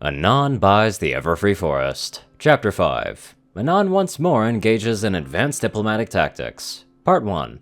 Anon buys the Everfree forest. Chapter 5. Anon once more engages in advanced diplomatic tactics. Part 1.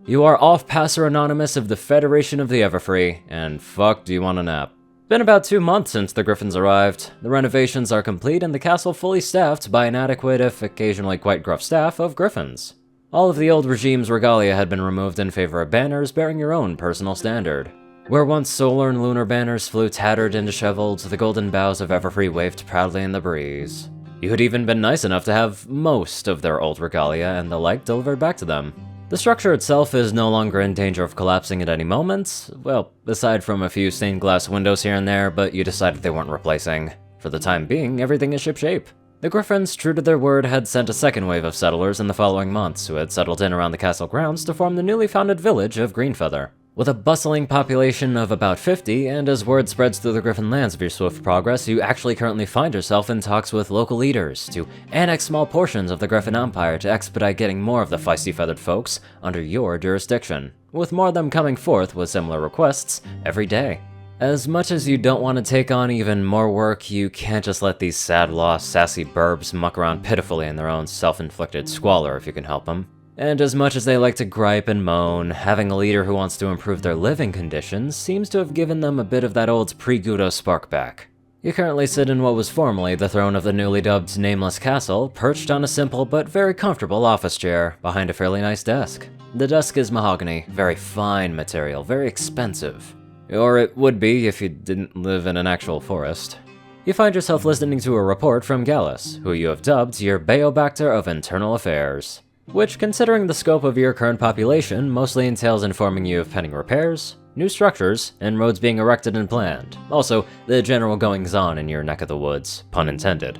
You are Off-Passer Anonymous of the Federation of the Everfree, and fuck do you want a nap. Been about 2 months since the Griffins arrived. The renovations are complete and the castle fully staffed by an adequate, if occasionally quite gruff staff, of Griffins. All of the old regime's regalia had been removed in favor of banners bearing your own personal standard. Where once solar and lunar banners flew tattered and disheveled, the golden boughs of Everfree waved proudly in the breeze. You had even been nice enough to have most of their old regalia and the like delivered back to them. The structure itself is no longer in danger of collapsing at any moment, well, aside from a few stained glass windows here and there, but you decided they weren't replacing. For the time being, everything is shipshape. The Griffins, true to their word, had sent a second wave of settlers in the following months who had settled in around the castle grounds to form the newly founded village of Greenfeather. With a bustling population of about 50, and as word spreads through the Griffin lands of your swift progress, you actually currently find yourself in talks with local leaders to annex small portions of the Griffin Empire to expedite getting more of the feisty feathered folks under your jurisdiction, with more of them coming forth with similar requests every day. As much as you don't want to take on even more work, you can't just let these sad, lost, sassy burbs muck around pitifully in their own self-inflicted squalor if you can help them. And as much as they like to gripe and moan, having a leader who wants to improve their living conditions seems to have given them a bit of that old pre-Gudo spark back. You currently sit in what was formerly the throne of the newly dubbed Nameless Castle, perched on a simple but very comfortable office chair behind a fairly nice desk. The desk is mahogany, very fine material, very expensive. Or it would be if you didn't live in an actual forest. You find yourself listening to a report from Gallus, who you have dubbed your Beobacter of Internal Affairs. Which, considering the scope of your current population, mostly entails informing you of pending repairs, new structures, and roads being erected and planned. Also, the general goings-on in your neck of the woods, pun intended.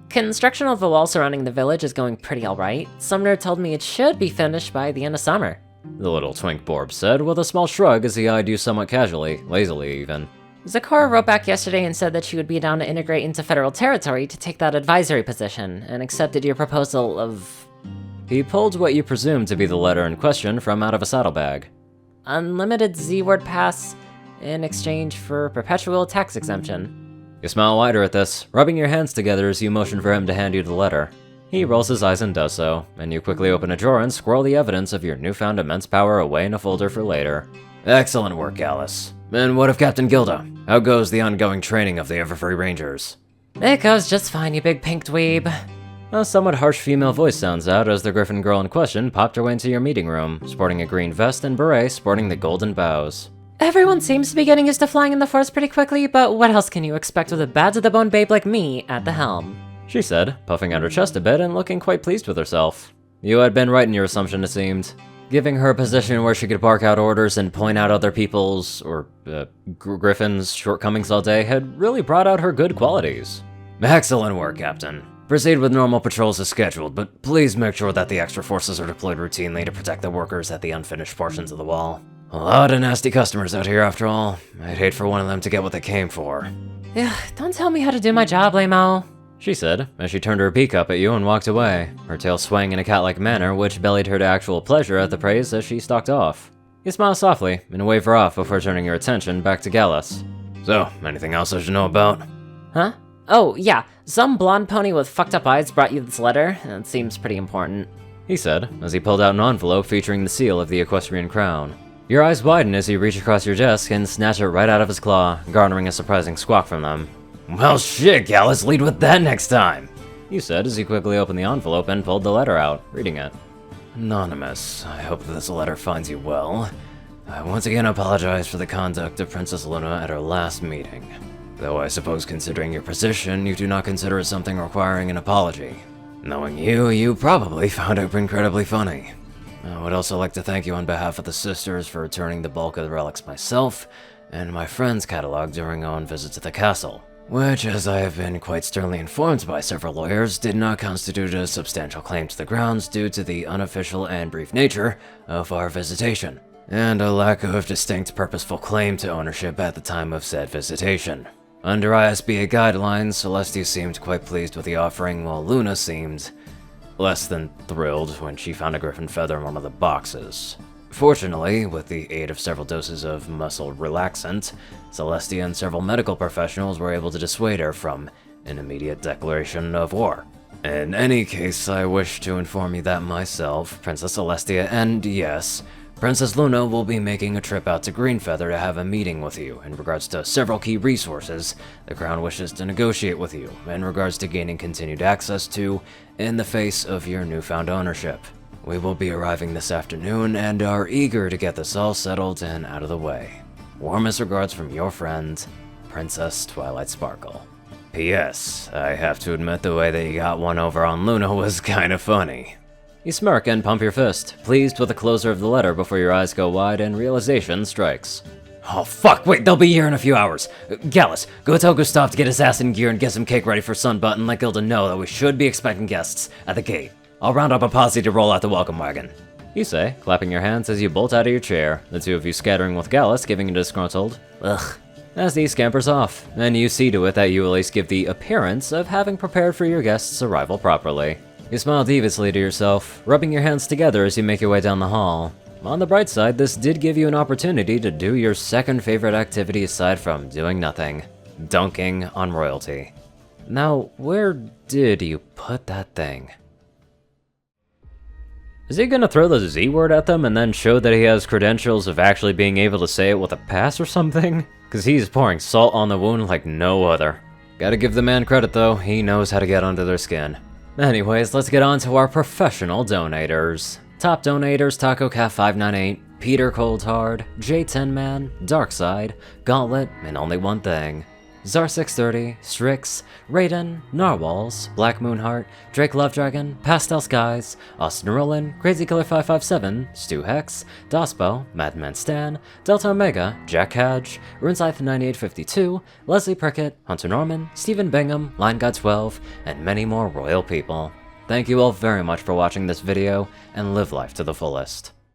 Construction of the wall surrounding the village is going pretty alright. Sumner told me it should be finished by the end of summer. The little twink Borb said, with a small shrug as he eyed you somewhat casually, lazily even. Zakora wrote back yesterday and said that she would be down to integrate into federal territory to take that advisory position, and accepted your proposal of... He pulled what you presumed to be the letter in question from out of a saddlebag. Unlimited Z-word pass in exchange for perpetual tax exemption. You smile wider at this, rubbing your hands together as you motion for him to hand you the letter. He rolls his eyes and does so, and you quickly open a drawer and squirrel the evidence of your newfound immense power away in a folder for later. Excellent work, Alice. And what of Captain Gilda? How goes the ongoing training of the Everfree Rangers? It goes just fine, you big pink dweeb. A somewhat harsh female voice sounds out as the Griffin girl in question popped her way into your meeting room, sporting a green vest and beret sporting the golden bows. Everyone seems to be getting used to flying in the forest pretty quickly, but what else can you expect with a bad-to-the-bone babe like me at the helm? She said, puffing out her chest a bit and looking quite pleased with herself. You had been right in your assumption, it seemed. Giving her a position where she could bark out orders and point out other people's, Griffin's shortcomings all day had really brought out her good qualities. Excellent work, Captain. Proceed with normal patrols as scheduled, but please make sure that the extra forces are deployed routinely to protect the workers at the unfinished portions of the wall. A lot of nasty customers out here, after all. I'd hate for one of them to get what they came for. Yeah, don't tell me how to do my job, Lamo. She said, as she turned her beak up at you and walked away, her tail swaying in a cat-like manner which bellied her to actual pleasure at the praise as she stalked off. You smile softly and wave her off before turning your attention back to Gallus. So, anything else I should know about? Huh? Oh, yeah, some blonde pony with fucked up eyes brought you this letter, and it seems pretty important. He said, as he pulled out an envelope featuring the seal of the equestrian crown. Your eyes widen as you reach across your desk and snatch it right out of his claw, garnering a surprising squawk from them. Well shit, Gallus, lead with that next time! You said as he quickly opened the envelope and pulled the letter out, reading it. Anonymous, I hope this letter finds you well. I once again apologize for the conduct of Princess Luna at our last meeting. Though I suppose considering your position, you do not consider it something requiring an apology. Knowing you, you probably found it incredibly funny. I would also like to thank you on behalf of the sisters for returning the bulk of the relics myself, and my friend's catalog during our own visit to the castle, which, as I have been quite sternly informed by several lawyers, did not constitute a substantial claim to the grounds due to the unofficial and brief nature of our visitation, and a lack of distinct purposeful claim to ownership at the time of said visitation. Under ISBA guidelines, Celestia seemed quite pleased with the offering, while Luna seemed less than thrilled when she found a griffin feather in one of the boxes. Fortunately, with the aid of several doses of muscle relaxant, Celestia and several medical professionals were able to dissuade her from an immediate declaration of war. In any case, I wish to inform you that myself, Princess Celestia, and yes, Princess Luna will be making a trip out to Greenfeather to have a meeting with you in regards to several key resources the Crown wishes to negotiate with you in regards to gaining continued access to in the face of your newfound ownership. We will be arriving this afternoon and are eager to get this all settled and out of the way. Warmest regards from your friend, Princess Twilight Sparkle. P.S. I have to admit the way that you got one over on Luna was kinda funny. You smirk and pump your fist, pleased with the closure of the letter before your eyes go wide and realization strikes. Oh fuck, wait, they'll be here in a few hours. Gallus, go tell Gustav to get his ass in gear and get some cake ready for Sunbutt and let Gilda know that we should be expecting guests at the gate. I'll round up a posse to roll out the welcome wagon. You say, clapping your hands as you bolt out of your chair, the two of you scattering with Gallus giving a disgruntled, ugh, as he scampers off, and you see to it that you at least give the appearance of having prepared for your guest's arrival properly. You smile deviously to yourself, rubbing your hands together as you make your way down the hall. On the bright side, this did give you an opportunity to do your second favorite activity aside from doing nothing, dunking on royalty. Now, where did you put that thing? Is he gonna throw the Z word at them and then show that he has credentials of actually being able to say it with a pass or something? Cause he's pouring salt on the wound like no other. Gotta give the man credit though, he knows how to get under their skin. Anyways, let's get on to our professional donators. Top donators: Taco Cat 598, Peter Coulthard, J10Man, Darkside, Gauntlet, and Only One Thing. Zar630, Strix, Rayden, Narwhals, Blackmoonheart, Drake Lovedragon, Pastel Skies, Austin Rollin, Crazy Killer 557, Stu Hex, Dospo, Madman Stan, Delta Omega, Jack Hadge, Runescythe 9852, Leslie Prickett, Hunter Norman, Stephen Bingham, Line God 12, and many more royal people. Thank you all very much for watching this video, and live life to the fullest.